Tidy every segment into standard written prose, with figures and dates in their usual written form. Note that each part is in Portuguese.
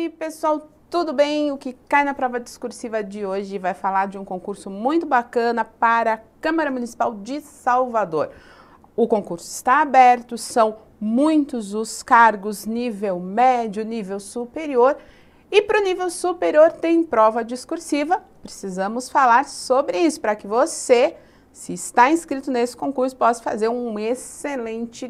aí, pessoal, tudo bem? O que cai na prova discursiva de hoje vai falar de um concurso muito bacana para a Câmara Municipal de Salvador. O concurso está aberto, são muitos os cargos nível médio, nível superior, e para o nível superior tem prova discursiva. Precisamos falar sobre isso para que você, se está inscrito nesse concurso, possa fazer uma excelente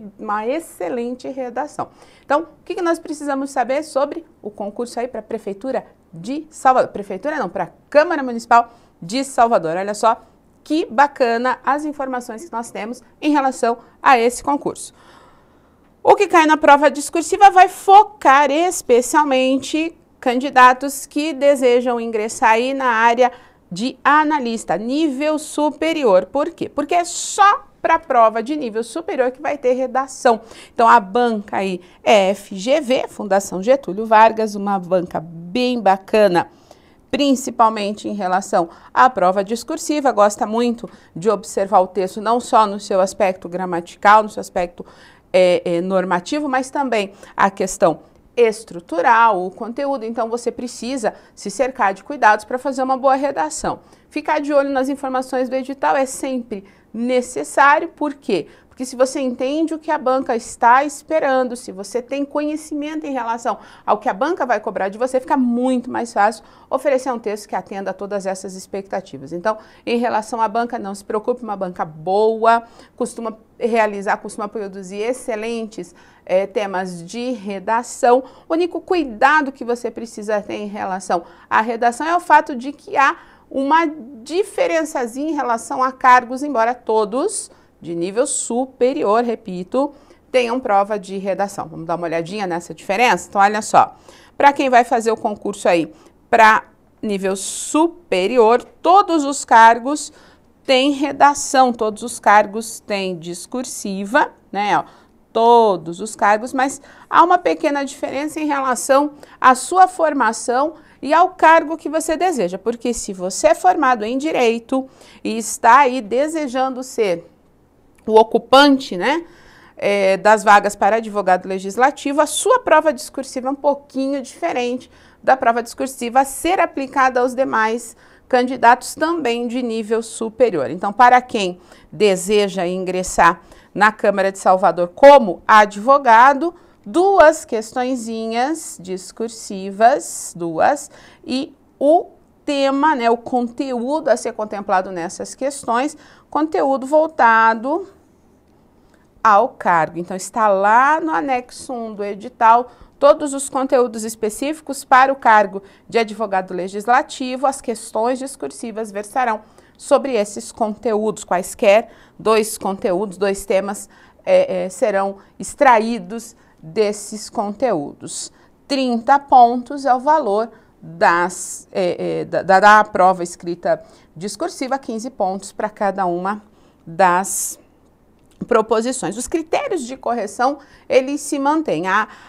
redação. Então, o que nós precisamos saber sobre o concurso aí para a Prefeitura de Salvador? Prefeitura não, para a Câmara Municipal de Salvador. Olha só que bacana as informações que nós temos em relação a esse concurso. O que cai na prova discursiva vai focar especialmente candidatos que desejam ingressar aí na área de analista, nível superior. Por quê? Porque é só para a prova de nível superior que vai ter redação. Então, a banca aí é FGV, Fundação Getúlio Vargas, uma banca bem bacana, principalmente em relação à prova discursiva. Gosta muito de observar o texto, não só no seu aspecto gramatical, no seu aspecto normativo, mas também a questão estrutural, o conteúdo. Então, você precisa se cercar de cuidados para fazer uma boa redação. Ficar de olho nas informações do edital é sempre necessário. Por quê? Porque se você entende o que a banca está esperando, se você tem conhecimento em relação ao que a banca vai cobrar de você, fica muito mais fácil oferecer um texto que atenda a todas essas expectativas. Então, em relação à banca, não se preocupe, uma banca boa, costuma produzir excelentes temas de redação. O único cuidado que você precisa ter em relação à redação é o fato de que há uma diferençazinha em relação a cargos, embora todos de nível superior, repito, tenham prova de redação. Vamos dar uma olhadinha nessa diferença? Então, olha só, para quem vai fazer o concurso aí para nível superior, todos os cargos têm redação, todos os cargos têm discursiva, né, ó, todos os cargos, mas há uma pequena diferença em relação à sua formação e ao cargo que você deseja, porque se você é formado em Direito e está aí desejando ser o ocupante, né, das vagas para advogado legislativo, a sua prova discursiva é um pouquinho diferente da prova discursiva a ser aplicada aos demais candidatos também de nível superior. Então, para quem deseja ingressar na Câmara de Salvador como advogado, duas questõezinhas discursivas, e o tema, né, o conteúdo a ser contemplado nessas questões, conteúdo voltado ao cargo. Então, está lá no anexo 1 do edital, todos os conteúdos específicos para o cargo de advogado legislativo. As questões discursivas versarão sobre esses conteúdos, quaisquer dois conteúdos, dois temas serão extraídos desses conteúdos. 30 pontos é o valor da prova escrita discursiva, 15 pontos para cada uma das proposições. Os critérios de correção, eles se mantêm.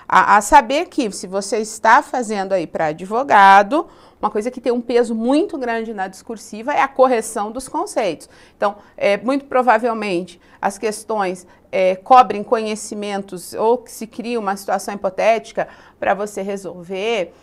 A saber que se você está fazendo aí para advogado, uma coisa que tem um peso muito grande na discursiva é a correção dos conceitos. Então, muito provavelmente, as questões cobrem conhecimentos ou que se cria uma situação hipotética para você resolver.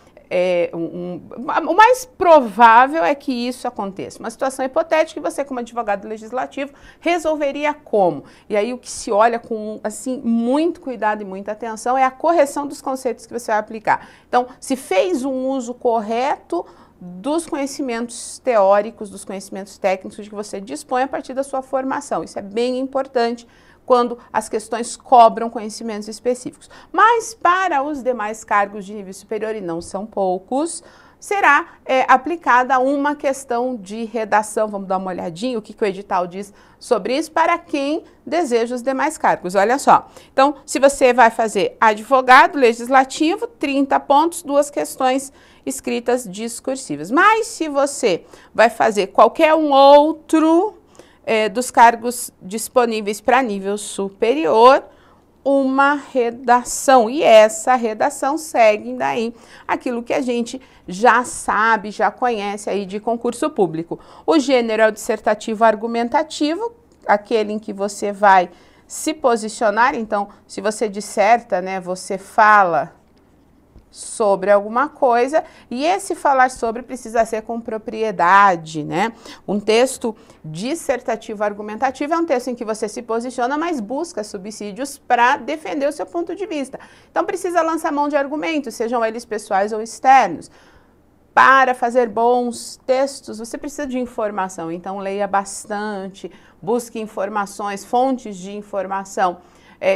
O mais provável é que isso aconteça. Uma situação hipotética que você, como advogado legislativo, resolveria como? E aí o que se olha com assim, muito cuidado e muita atenção é a correção dos conceitos que você vai aplicar. Então, se fez um uso correto dos conhecimentos teóricos, dos conhecimentos técnicos de que você dispõe a partir da sua formação. Isso é bem importante quando as questões cobram conhecimentos específicos. Mas para os demais cargos de nível superior, e não são poucos, será aplicada uma questão de redação. Vamos dar uma olhadinha o que o edital diz sobre isso para quem deseja os demais cargos. Olha só, então, se você vai fazer advogado legislativo, 30 pontos, duas questões escritas discursivas. Mas se você vai fazer qualquer um outro dos cargos disponíveis para nível superior, uma redação. E essa redação segue daí aquilo que a gente já sabe, já conhece aí de concurso público. O gênero é o dissertativo argumentativo, aquele em que você vai se posicionar. Então, se você disserta, né, você fala sobre alguma coisa, e esse falar sobre precisa ser com propriedade, né? Um texto dissertativo argumentativo é um texto em que você se posiciona, mas busca subsídios para defender o seu ponto de vista. Então precisa lançar mão de argumentos, sejam eles pessoais ou externos. Para fazer bons textos, você precisa de informação, então leia bastante, busque informações, fontes de informação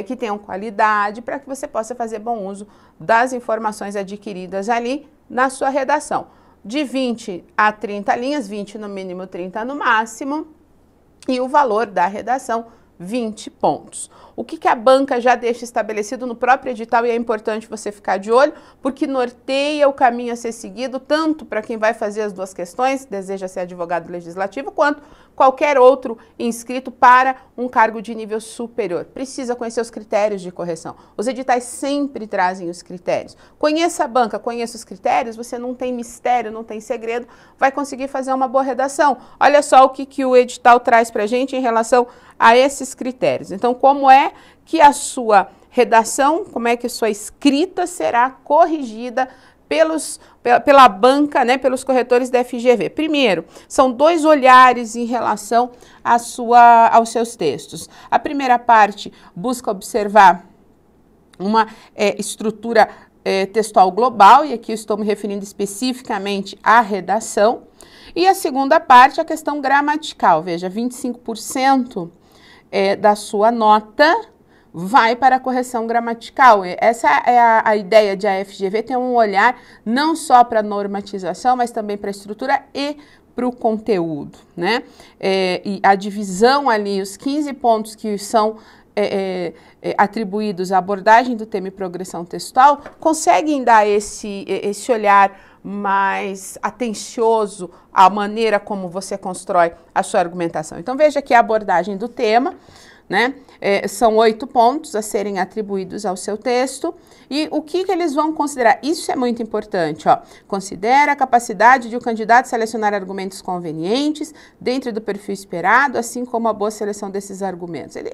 que tenham qualidade, para que você possa fazer bom uso das informações adquiridas ali na sua redação. De 20 a 30 linhas, 20 no mínimo, 30 no máximo, e o valor da redação, 20 pontos. O que a banca já deixa estabelecido no próprio edital, e é importante você ficar de olho, porque norteia o caminho a ser seguido, tanto para quem vai fazer as duas questões, deseja ser advogado legislativo, quanto qualquer outro inscrito para um cargo de nível superior. Precisa conhecer os critérios de correção. Os editais sempre trazem os critérios. Conheça a banca, conheça os critérios, você não tem mistério, não tem segredo, vai conseguir fazer uma boa redação. Olha só o que o edital traz para a gente em relação a esses critérios. Então, como é que a sua redação, como é que a sua escrita será corrigida pela banca, né, pelos corretores da FGV. Primeiro, são 2 olhares em relação aos seus textos. A primeira parte busca observar uma estrutura textual global, e aqui eu estou me referindo especificamente à redação. E a segunda parte, a questão gramatical. Veja, 25% da sua nota vai para a correção gramatical. Essa é a ideia de a FGV ter um olhar não só para a normatização, mas também para a estrutura e para o conteúdo, né? E a divisão ali, os 15 pontos que são atribuídos à abordagem do tema e progressão textual, conseguem dar esse olhar mais atencioso à maneira como você constrói a sua argumentação. Então veja aqui a abordagem do tema, né? São 8 pontos a serem atribuídos ao seu texto, e o que eles vão considerar? Isso é muito importante, ó. Considera a capacidade de o candidato selecionar argumentos convenientes dentro do perfil esperado, assim como a boa seleção desses argumentos. Ele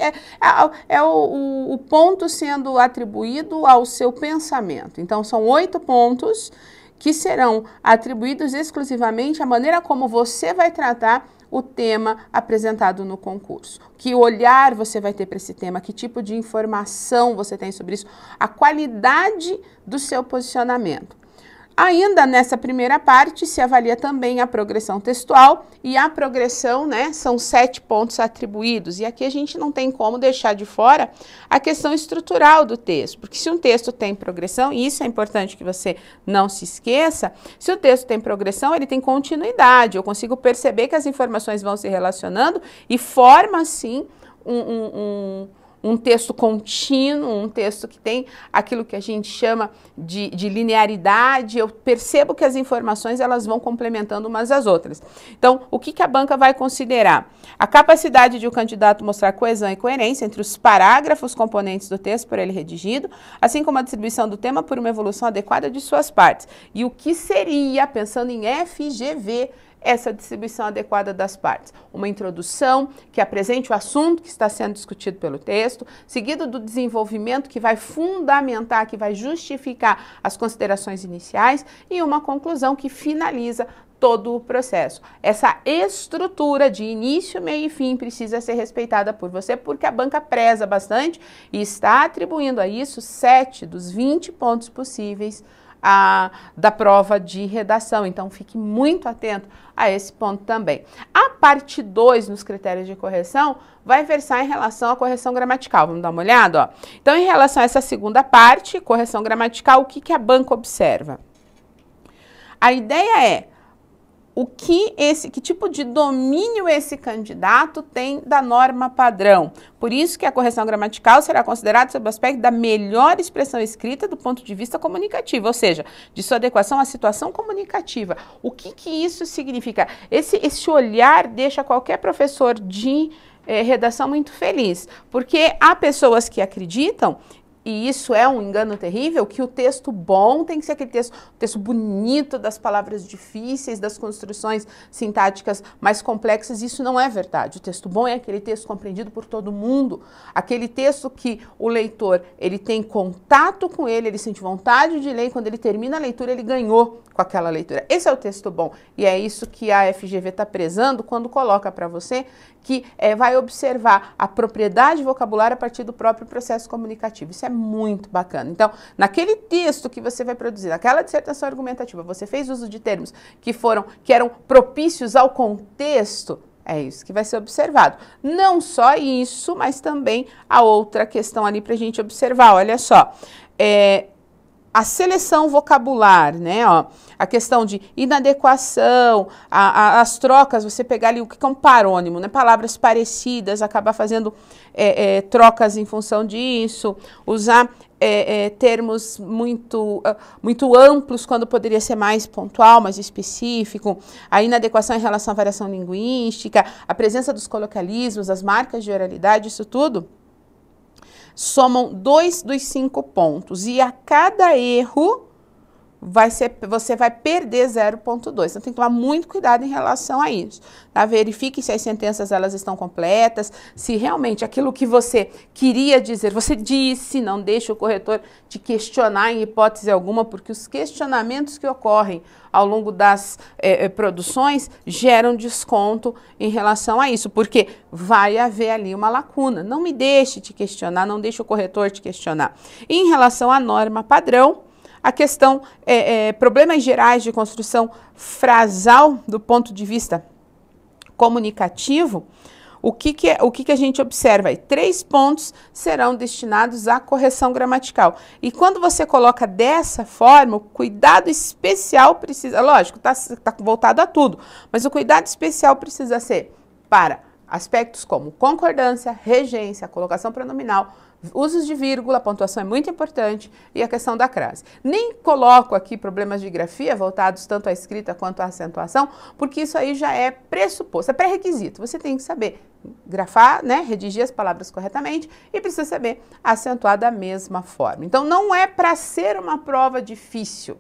o ponto sendo atribuído ao seu pensamento. Então são 8 pontos que serão atribuídos exclusivamente à maneira como você vai tratar o tema apresentado no concurso. Que olhar você vai ter para esse tema, que tipo de informação você tem sobre isso, a qualidade do seu posicionamento. Ainda nessa primeira parte se avalia também a progressão textual, e a progressão, né, são 7 pontos atribuídos, e aqui a gente não tem como deixar de fora a questão estrutural do texto, porque se um texto tem progressão, e isso é importante que você não se esqueça, se o texto tem progressão, ele tem continuidade, eu consigo perceber que as informações vão se relacionando e forma, assim, um texto contínuo, um texto que tem aquilo que a gente chama de linearidade. Eu percebo que as informações elas vão complementando umas às outras. Então, o que a banca vai considerar? A capacidade de o candidato mostrar coesão e coerência entre os parágrafos componentes do texto por ele redigido, assim como a distribuição do tema por uma evolução adequada de suas partes. E o que seria, pensando em FGV, essa distribuição adequada das partes? Uma introdução que apresente o assunto que está sendo discutido pelo texto, seguido do desenvolvimento que vai fundamentar, que vai justificar as considerações iniciais, e uma conclusão que finaliza todo o processo. Essa estrutura de início, meio e fim precisa ser respeitada por você, porque a banca preza bastante e está atribuindo a isso 7 dos 20 pontos possíveis da prova de redação. Então, fique muito atento a esse ponto também. A parte 2 nos critérios de correção vai versar em relação à correção gramatical. Vamos dar uma olhada? Ó. Então, em relação a essa segunda parte, correção gramatical, o que a banca observa? A ideia é que tipo de domínio esse candidato tem da norma padrão. Por isso que a correção gramatical será considerada sob o aspecto da melhor expressão escrita do ponto de vista comunicativo, ou seja, de sua adequação à situação comunicativa. O que isso significa? Esse olhar deixa qualquer professor de redação muito feliz, porque há pessoas que acreditam e isso é um engano terrível, que o texto bom tem que ser aquele texto bonito, das palavras difíceis, das construções sintáticas mais complexas. Isso não é verdade. O texto bom é aquele texto compreendido por todo mundo, aquele texto que o leitor, ele tem contato com ele sente vontade de ler, e quando ele termina a leitura, ele ganhou com aquela leitura. Esse é o texto bom, e é isso que a FGV está prezando quando coloca para você que vai observar a propriedade vocabulária a partir do próprio processo comunicativo. Isso é muito bacana. Então, naquele texto que você vai produzir, naquela dissertação argumentativa, você fez uso de termos que eram propícios ao contexto, é isso que vai ser observado. Não só isso, mas também a outra questão ali para a gente observar. Olha só, a seleção vocabular, né? Ó, a questão de inadequação, as trocas, você pegar ali o que é um parônimo, né? Palavras parecidas, acabar fazendo trocas em função disso, usar termos muito amplos quando poderia ser mais pontual, mais específico, a inadequação em relação à variação linguística, a presença dos coloquialismos, as marcas de oralidade, isso tudo somam 2 dos 5 pontos, e a cada erro você vai perder 0,2. Então tem que tomar muito cuidado em relação a isso. Tá? Verifique se as sentenças elas estão completas, se realmente aquilo que você queria dizer, você disse, não deixe o corretor te questionar em hipótese alguma, porque os questionamentos que ocorrem ao longo das produções geram desconto em relação a isso, porque vai haver ali uma lacuna. Não me deixe te questionar, não deixe o corretor te questionar. E em relação à norma padrão, a questão, problemas gerais de construção frasal do ponto de vista comunicativo, o que a gente observa aí? 3 pontos serão destinados à correção gramatical. E quando você coloca dessa forma, o cuidado especial precisa, lógico, tá voltado a tudo, mas o cuidado especial precisa ser para aspectos como concordância, regência, colocação pronominal, usos de vírgula, a pontuação é muito importante, e a questão da crase. Nem coloco aqui problemas de grafia voltados tanto à escrita quanto à acentuação, porque isso aí já é pressuposto, é pré-requisito. Você tem que saber grafar, né, redigir as palavras corretamente e precisa saber acentuar da mesma forma. Então não é para ser uma prova difícil,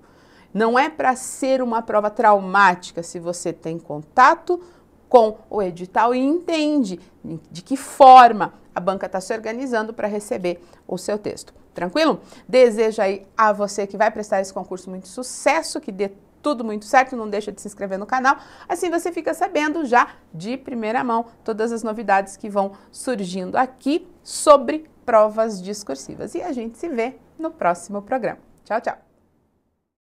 não é para ser uma prova traumática se você tem contato com o edital e entende de que forma a banca está se organizando para receber o seu texto. Tranquilo? Desejo aí a você que vai prestar esse concurso muito sucesso, que dê tudo muito certo, não deixa de se inscrever no canal, assim você fica sabendo já de primeira mão todas as novidades que vão surgindo aqui sobre provas discursivas. E a gente se vê no próximo programa. Tchau, tchau!